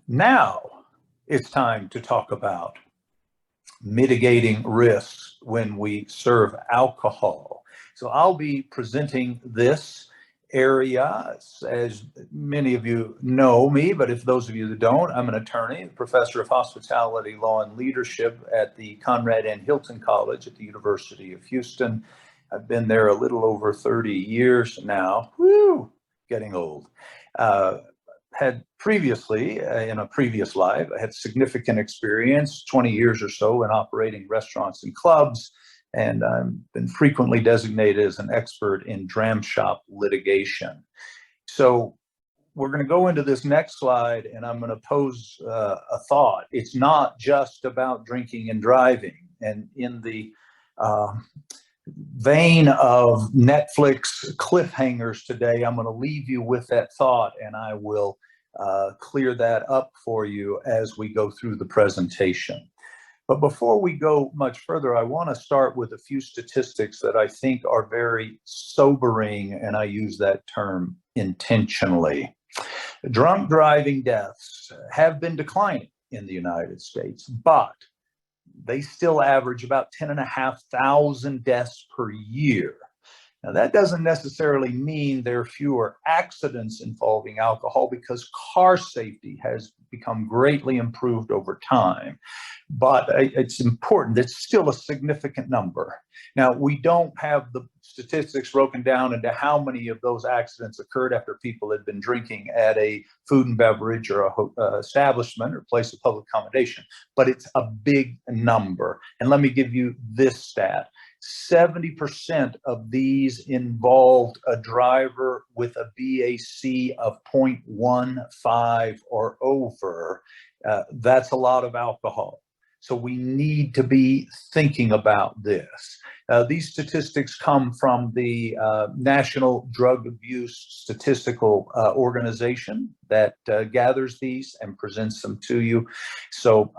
Now it's time to talk about mitigating risks when we serve alcohol. So I'll be presenting this area. As many of you know me, but if those of you that don't, I'm an attorney, professor of hospitality law and leadership at the Conrad and Hilton College at the University of Houston. I've been there a little over 30 years now. Woo, getting old. Had previously, in a previous life, I had significant experience, 20 years or so, in operating restaurants and clubs, and I've been frequently designated as an expert in dram shop litigation. So we're going to go into this next slide, and I'm going to pose a thought. It's not just about drinking and driving. And in the vein of Netflix cliffhangers today, I'm going to leave you with that thought, and I will clear that up for you as we go through the presentation. But before we go much further, I want to start with a few statistics that I think are very sobering, and I use that term intentionally. Drunk driving deaths have been declining in the United States, but they still average about 10,500 deaths per year. Now, that doesn't necessarily mean there are fewer accidents involving alcohol, because car safety has become greatly improved over time. But it's important. It's still a significant number. Now, we don't have the statistics broken down into how many of those accidents occurred after people had been drinking at a food and beverage or a establishment or place of public accommodation, but it's a big number. And let me give you this stat. 70% of these involved a driver with a BAC of 0.15 or over. That's a lot of alcohol. So we need to be thinking about this. These statistics come from the National Drug Abuse Statistical Organization that gathers these and presents them to you. So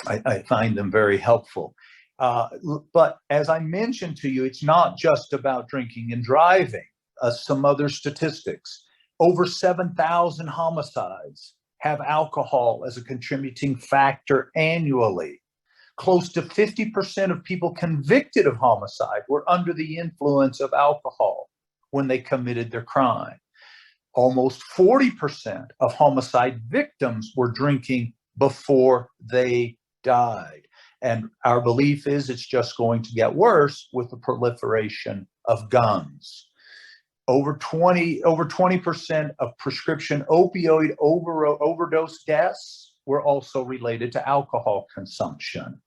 I find them very helpful. But as I mentioned to you, it's not just about drinking and driving. Some other statistics. Over 7,000 homicides have alcohol as a contributing factor annually. Close to 50% of people convicted of homicide were under the influence of alcohol when they committed their crime. Almost 40% of homicide victims were drinking before they died. And our belief is it's just going to get worse with the proliferation of guns. Over 20% of prescription opioid overdose deaths were also related to alcohol consumption.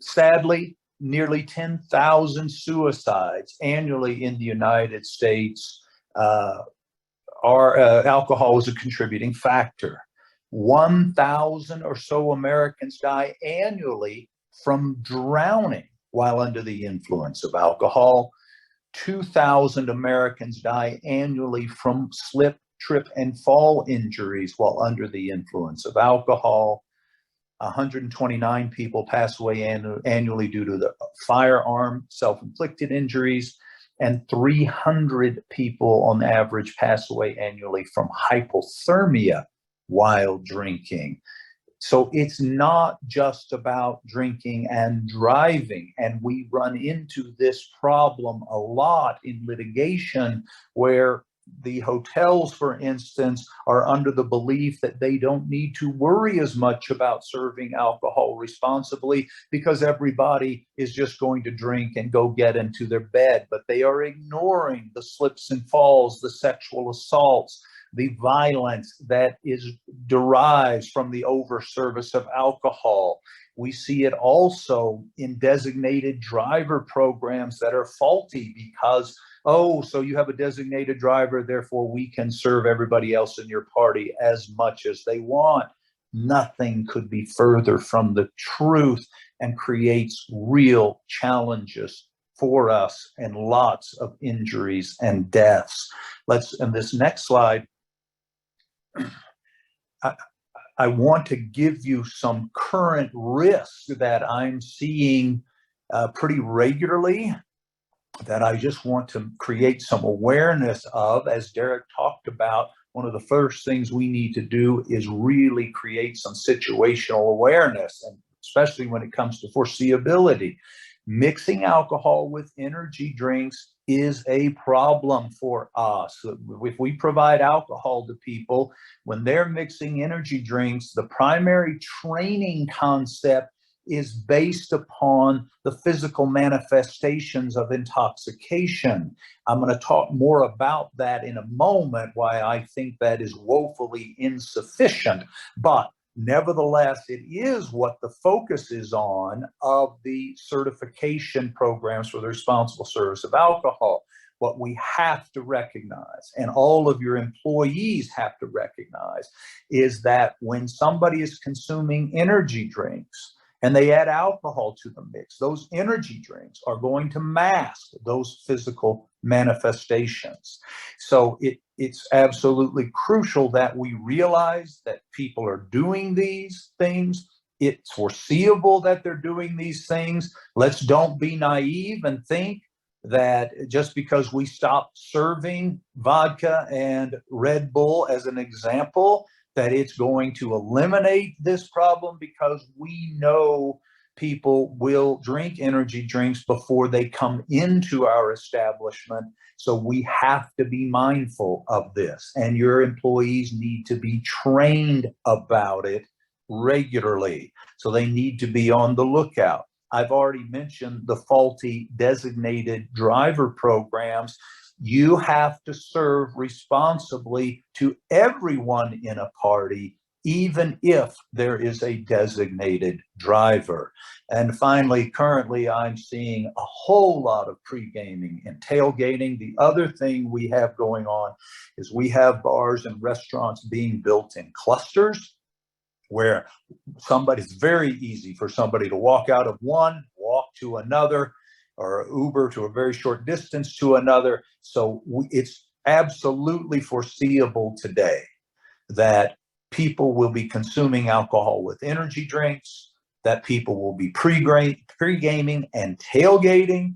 Sadly, nearly 10,000 suicides annually in the United States alcohol is a contributing factor. 1,000 or so Americans die annually from drowning while under the influence of alcohol. 2,000 Americans die annually from slip, trip, and fall injuries while under the influence of alcohol. 129 people pass away annually due to the firearm self-inflicted injuries, and 300 people on average pass away annually from hypothermia while drinking. So it's not just about drinking and driving. And we run into this problem a lot in litigation, where the hotels, for instance, are under the belief that they don't need to worry as much about serving alcohol responsibly because everybody is just going to drink and go get into their bed. But they are ignoring the slips and falls, the sexual assaults, the violence that derives from the overservice of alcohol. We see it also in designated driver programs that are faulty because, oh, so you have a designated driver, therefore we can serve everybody else in your party as much as they want. Nothing could be further from the truth and creates real challenges for us and lots of injuries and deaths. In this next slide, I want to give you some current risks that I'm seeing pretty regularly, that I just want to create some awareness of. As Derek talked about, one of the first things we need to do is really create some situational awareness, and especially when it comes to foreseeability. Mixing alcohol with energy drinks is a problem for us. If we provide alcohol to people, when they're mixing energy drinks, the primary training concept is based upon the physical manifestations of intoxication. I'm going to talk more about that in a moment, why I think that is woefully insufficient. But nevertheless, it is what the focus is on of the certification programs for the responsible service of alcohol. What we have to recognize, and all of your employees have to recognize, is that when somebody is consuming energy drinks and they add alcohol to the mix, those energy drinks are going to mask those physical manifestations. So it's absolutely crucial that we realize that people are doing these things. It's foreseeable that they're doing these things. Let's don't be naive and think that just because we stop serving vodka and Red Bull as an example, that it's going to eliminate this problem, because we know people will drink energy drinks before they come into our establishment. So we have to be mindful of this, and your employees need to be trained about it regularly. So they need to be on the lookout. I've already mentioned the faulty designated driver programs. You have to serve responsibly to everyone in a party, even if there is a designated driver. And finally, currently, I'm seeing a whole lot of pre-gaming and tailgating. The other thing we have going on is we have bars and restaurants being built in clusters, where it's very easy for somebody to walk out of one, walk to another, or Uber to a very short distance to another. So it's absolutely foreseeable today that people will be consuming alcohol with energy drinks, that people will be pre-gaming and tailgating,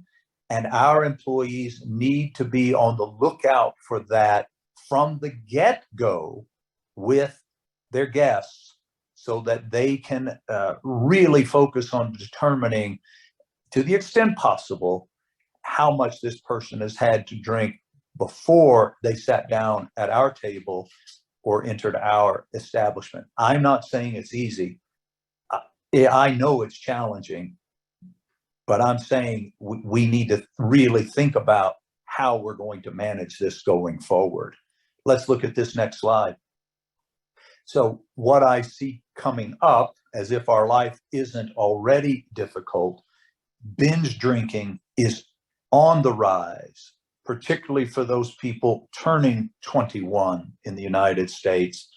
and our employees need to be on the lookout for that from the get-go with their guests, so that they can really focus on determining, to the extent possible, how much this person has had to drink before they sat down at our table or entered our establishment. I'm not saying it's easy. I know it's challenging, but I'm saying we need to really think about how we're going to manage this going forward. Let's look at this next slide. So what I see coming up, as if our life isn't already difficult, binge drinking is on the rise, particularly for those people turning 21 in the United States.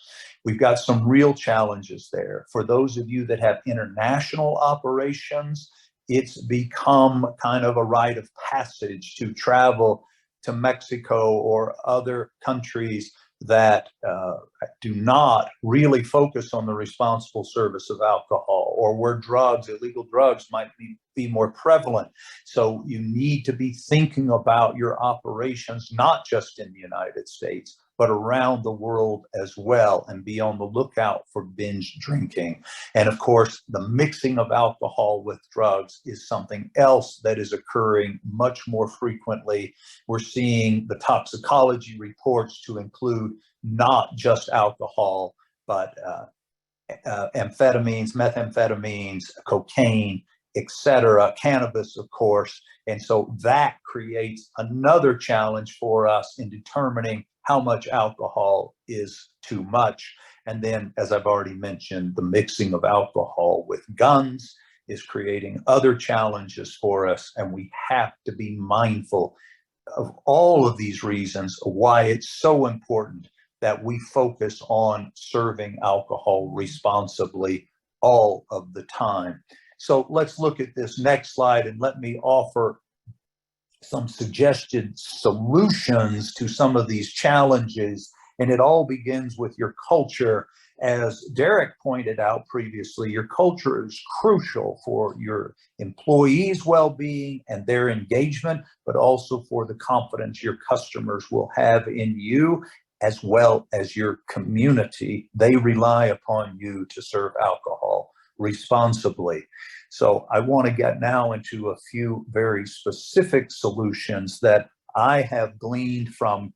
We've got some real challenges there. For those of you that have international operations, it's become kind of a rite of passage to travel to Mexico or other countries that do not really focus on the responsible service of alcohol, or where illegal drugs might be more prevalent. So you need to be thinking about your operations, not just in the United States, but around the world as well, and be on the lookout for binge drinking. And of course, the mixing of alcohol with drugs is something else that is occurring much more frequently. We're seeing the toxicology reports to include not just alcohol, but amphetamines, methamphetamines, cocaine, etc., cannabis, of course. And so that creates another challenge for us in determining how much alcohol is too much. And then, as I've already mentioned, the mixing of alcohol with guns is creating other challenges for us. And we have to be mindful of all of these reasons why it's so important that we focus on serving alcohol responsibly all of the time. So let's look at this next slide, and let me offer some suggested solutions to some of these challenges. And it all begins with your culture. As Derek pointed out previously, your culture is crucial for your employees' well-being and their engagement, but also for the confidence your customers will have in you as well as your community. They rely upon you to serve alcohol responsibly. So I want to get now into a few very specific solutions that I have gleaned from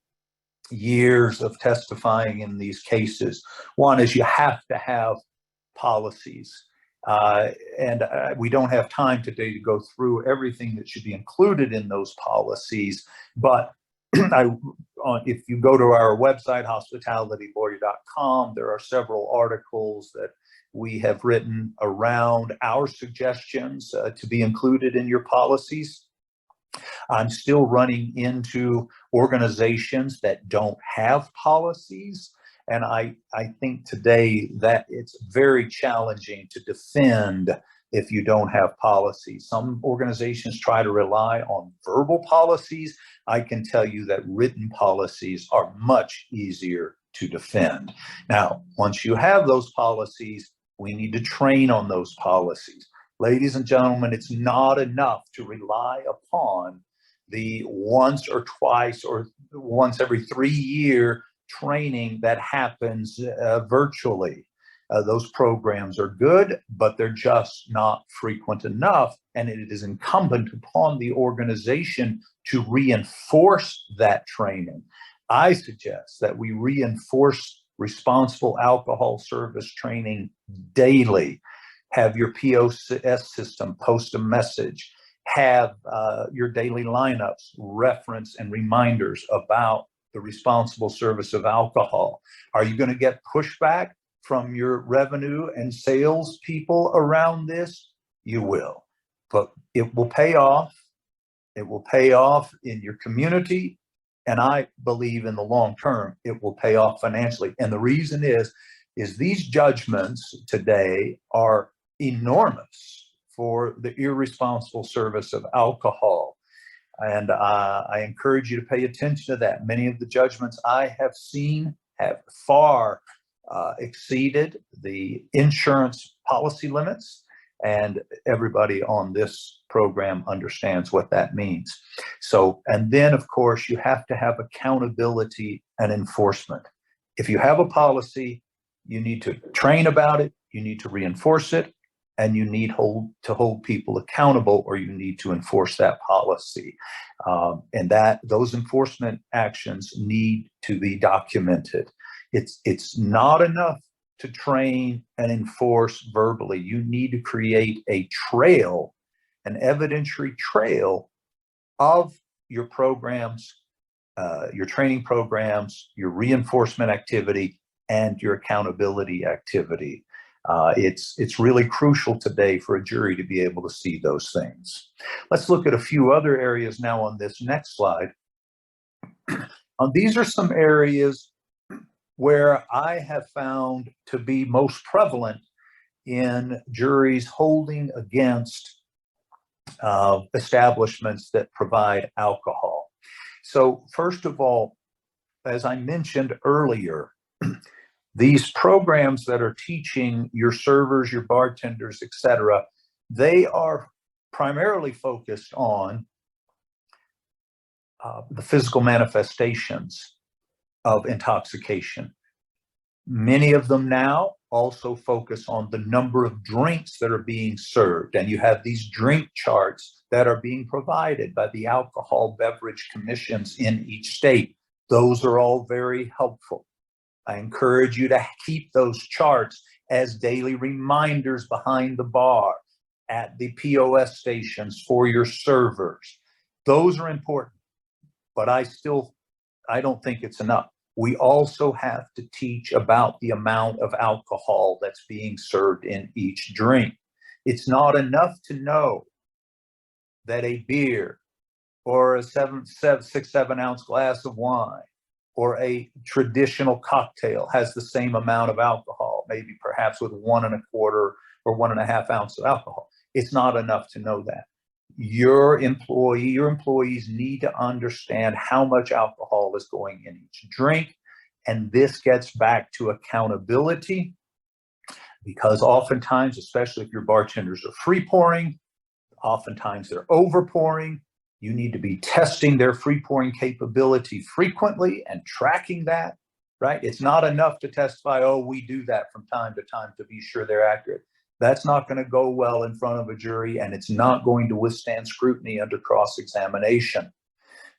years of testifying in these cases. One is you have to have policies. And we don't have time today to go through everything that should be included in those policies, but if you go to our website, HospitalityLawyer.com, there are several articles that we have written around our suggestions to be included in your policies. I'm still running into organizations that don't have policies. And I think today that it's very challenging to defend if you don't have policies. Some organizations try to rely on verbal policies. I can tell you that written policies are much easier to defend. Now, once you have those policies, we need to train on those policies. Ladies and gentlemen, it's not enough to rely upon the once or twice or once every 3 year training that happens virtually. Those programs are good, but they're just not frequent enough. And it is incumbent upon the organization to reinforce that training. I suggest that we reinforce responsible alcohol service training daily. Have your POS system post a message. Have your daily lineups reference and reminders about the responsible service of alcohol. Are you going to get pushback from your revenue and sales people around this? You will, but it will pay off. It will pay off in your community. And I believe in the long term, it will pay off financially. And the reason is these judgments today are enormous for the irresponsible service of alcohol. And I encourage you to pay attention to that. Many of the judgments I have seen have far exceeded the insurance policy limits, and everybody on this program understands what that means. So, and then of course, you have to have accountability and enforcement. If you have a policy, you need to train about it, you need to reinforce it, and you need to hold people accountable, or you need to enforce that policy. And those enforcement actions need to be documented. It's not enough to train and enforce verbally. You need to create a trail, an evidentiary trail of your programs, your training programs, your reinforcement activity, and your accountability activity. It's really crucial today for a jury to be able to see those things. Let's look at a few other areas now on this next slide. These are some areas where I have found to be most prevalent in juries holding against establishments that provide alcohol. So first of all, as I mentioned earlier, these programs that are teaching your servers, your bartenders, etc., they are primarily focused on the physical manifestations of intoxication. Many of them now also focus on the number of drinks that are being served, and you have these drink charts that are being provided by the alcohol beverage commissions in each state. Those are all very helpful. I encourage you to keep those charts as daily reminders behind the bar, at the POS stations for your servers. Those are important, but I don't think it's enough. We also have to teach about the amount of alcohol that's being served in each drink. It's not enough to know that a beer or a 6-7 ounce glass of wine or a traditional cocktail has the same amount of alcohol, maybe perhaps with 1 1/4 or 1.5 ounces of alcohol. It's not enough to know that. Your employees need to understand how much alcohol is going in each drink. And this gets back to accountability, because oftentimes, especially if your bartenders are free pouring, oftentimes they're over pouring. You need to be testing their free pouring capability frequently and tracking that. right? It's not enough to testify, oh, we do that from time to time to be sure they're accurate. That's not going to go well in front of a jury, and it's not going to withstand scrutiny under cross-examination,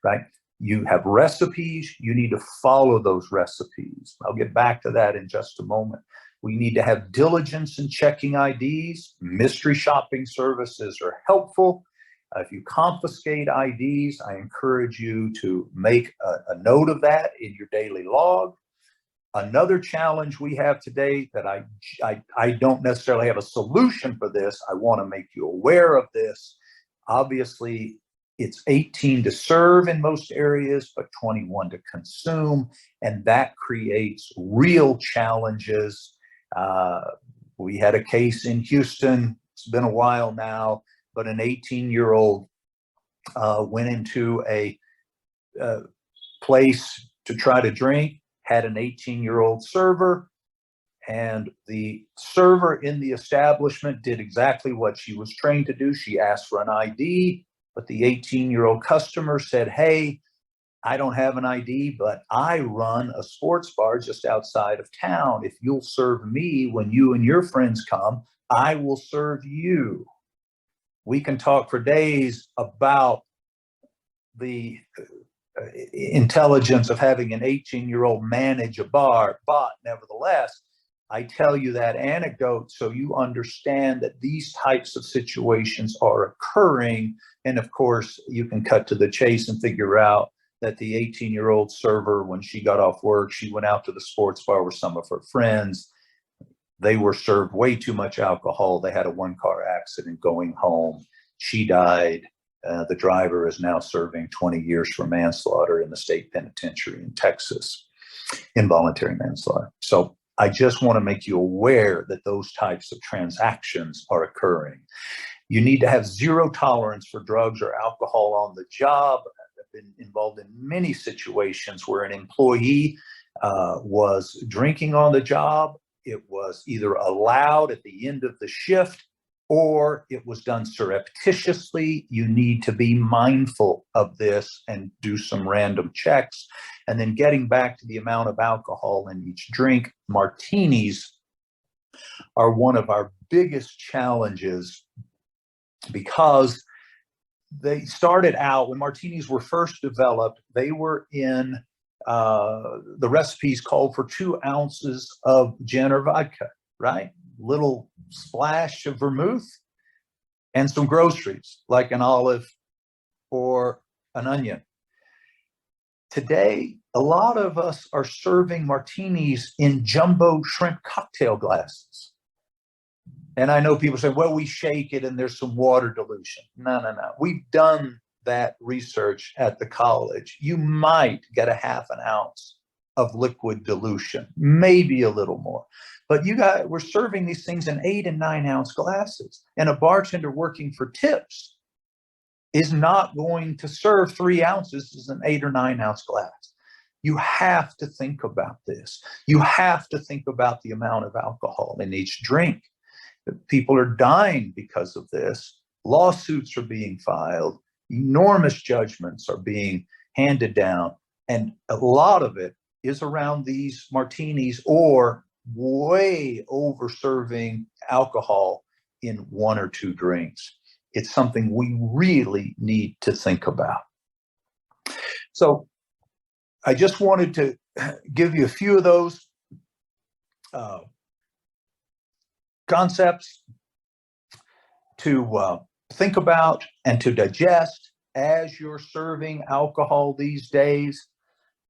right? You have recipes, you need to follow those recipes. I'll get back to that in just a moment. We need to have diligence in checking IDs. Mystery shopping services are helpful. If you confiscate IDs, I encourage you to make a note of that in your daily log. Another challenge we have today that I don't necessarily have a solution for this. I want to make you aware of this. Obviously, it's 18 to serve in most areas, but 21 to consume, and that creates real challenges. We had a case in Houston. It's been a while now, but an 18-year-old went into a place to try to drink, had an 18-year-old server, and the server in the establishment did exactly what she was trained to do. She asked for an ID, but the 18-year-old customer said, hey, I don't have an ID, but I run a sports bar just outside of town. If you'll serve me when you and your friends come, I will serve you. We can talk for days about the intelligence of having an 18-year-old manage a bar, but nevertheless, I tell you that anecdote so you understand that these types of situations are occurring. And of course, you can cut to the chase and figure out that the 18-year-old server, when she got off work, she went out to the sports bar with some of her friends. They were served way too much alcohol. They had a one-car accident going home. She died. The driver is now serving 20 years for manslaughter in the state penitentiary in Texas, involuntary manslaughter. So I just want to make you aware that those types of transactions are occurring. You need to have zero tolerance for drugs or alcohol on the job. I've been involved in many situations where an employee was drinking on the job. It was either allowed at the end of the shift or it was done surreptitiously. You need to be mindful of this and do some random checks. And then getting back to the amount of alcohol in each drink, martinis are one of our biggest challenges because they started out, when martinis were first developed, they were in, the recipes called for 2 ounces of gin or vodka, right? Little splash of vermouth and some groceries like an olive or an onion. Today, a lot of us are serving martinis in jumbo shrimp cocktail glasses. And I know people say, well, we shake it and there's some water dilution. No. We've done that research at the college. You might get a half an ounce of liquid dilution, maybe a little more. But we're serving these things in 8 and 9 ounce glasses. And a bartender working for tips is not going to serve 3 ounces as an 8 or 9 ounce glass. You have to think about this. You have to think about the amount of alcohol in each drink. People are dying because of this. Lawsuits are being filed. Enormous judgments are being handed down. And a lot of it is around these martinis or way over serving alcohol in 1 or 2 drinks. It's something we really need to think about. So I just wanted to give you a few of those concepts to think about and to digest as you're serving alcohol these days.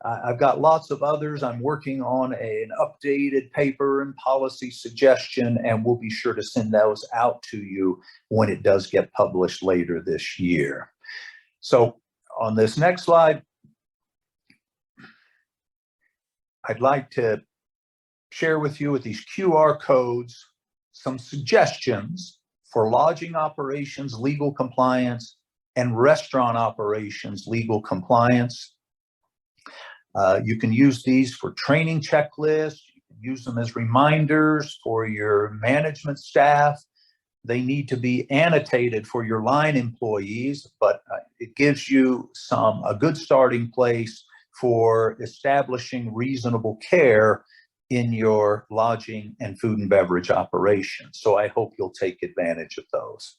I've got lots of others. I'm working on an updated paper and policy suggestion, and we'll be sure to send those out to you when it does get published later this year. So on this next slide, I'd like to share with you with these QR codes some suggestions for lodging operations, legal compliance, and restaurant operations, legal compliance. You can use these for training checklists. You can use them as reminders for your management staff. They need to be annotated for your line employees, but it gives you a good starting place for establishing reasonable care in your lodging and food and beverage operations. So I hope you'll take advantage of those.